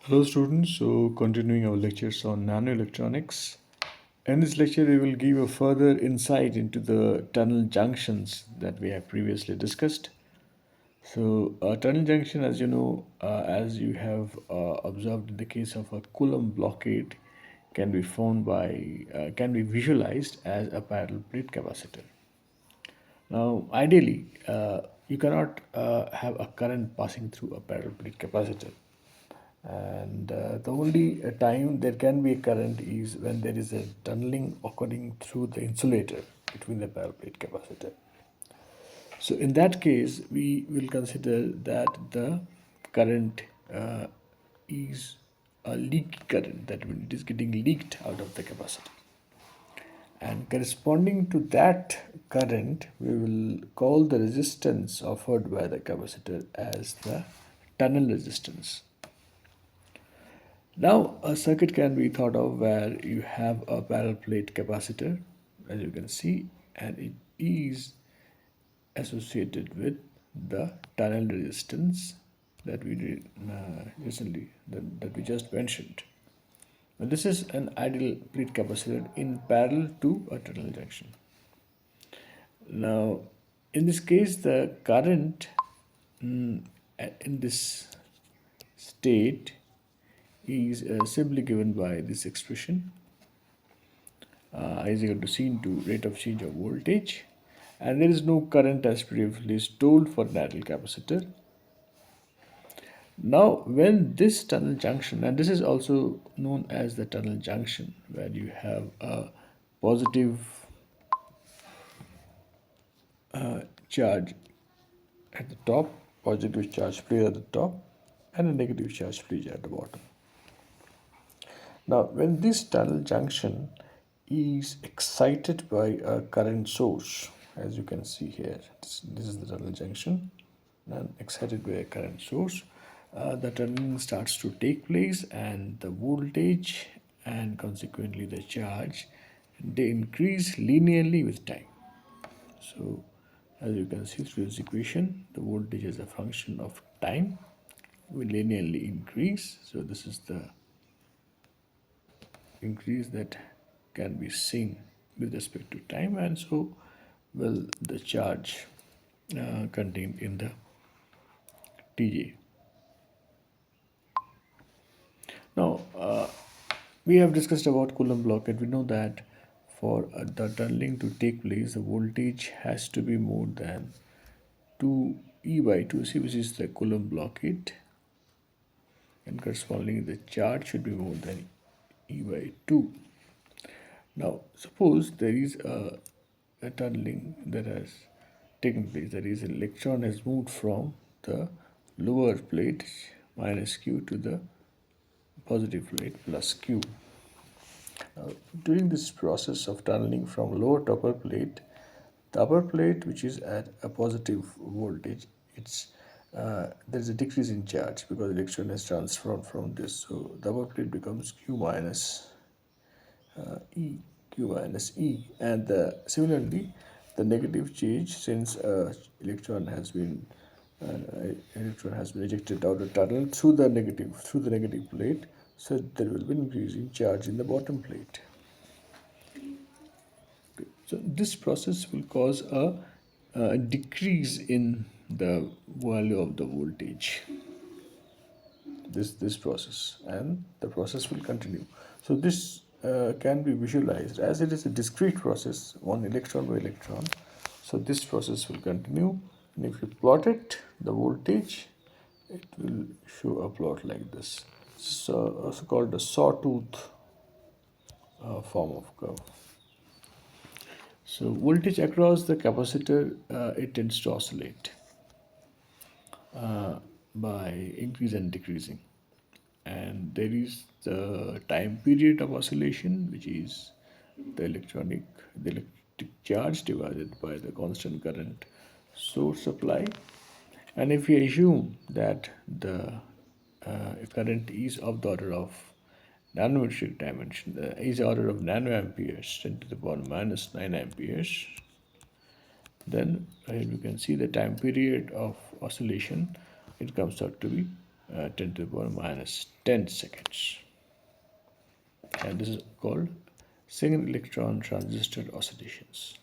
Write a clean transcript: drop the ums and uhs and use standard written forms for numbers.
Hello students, so continuing our lectures on nanoelectronics. In this lecture, we will give a further insight into the tunnel junctions that we have previously discussed. So a tunnel junction, as you know, as you have observed in the case of a Coulomb blockade, can be visualized as a parallel plate capacitor. Now, ideally, you cannot have a current passing through a parallel plate capacitor. And the only time there can be a current is when there is a tunneling occurring through the insulator between the parallel plate capacitor. So in that case, we will consider that the current is a leaky current, that when it is getting leaked out of the capacitor. And corresponding to that current, we will call the resistance offered by the capacitor as the tunnel resistance. Now, a circuit can be thought of where you have a parallel plate capacitor, as you can see, and it is associated with the tunnel resistance that we did recently, that we just mentioned. Now, this is an ideal plate capacitor in parallel to a tunnel junction. Now, in this case, the current in this state is simply given by this expression, is equal to C into rate of change of voltage, and there is no current as previously told for an ideal capacitor. Now, when this tunnel junction, and this is also known as the tunnel junction, where you have a positive charge at the top, positive charge plate at the top, and a negative charge plate at the bottom. Now, when this tunnel junction is excited by a current source, as you can see here, this is the tunnel junction, and excited by a current source, the tunneling starts to take place, and the voltage and consequently the charge, they increase linearly with time. So, as you can see through this equation, the voltage as a function of time will linearly increase. So, this is the increase that can be seen with respect to time, and so will the charge contained in the TJ. Now, we have discussed about Coulomb blockade. We know that for the tunneling to take place, the voltage has to be more than 2E by 2C, which is the Coulomb blockade, and correspondingly the charge should be more than E by 2. Now, suppose there is a tunneling that has taken place, that is, an electron has moved from the lower plate minus Q to the positive plate plus Q. Now, during this process of tunneling from lower to upper plate, the upper plate, which is at a positive voltage, there is a decrease in charge because the electron has transformed from this. So the upper plate becomes Q minus E, Q minus E, and similarly, the negative charge, since electron has been ejected out of tunnel through the negative plate, so there will be an increase in charge in the bottom plate. Okay. So this process will cause a decrease in the value of the voltage. This process, and the process will continue. So this can be visualized as it is a discrete process, one electron by electron. So this process will continue, and if you plot it, the voltage, it will show a plot like this. So also called a sawtooth form of curve. So voltage across the capacitor, it tends to oscillate by increase and decreasing, and there is the time period of oscillation, which is the electric charge divided by the constant current source supply. And if we assume that the current is of the order of nanometric dimension, is the order of nanoamperes, 10 to the power minus 9 amperes, then you can see the time period of oscillation, it comes out to be 10 to the power minus 10 seconds. And this is called single electron transistor oscillations.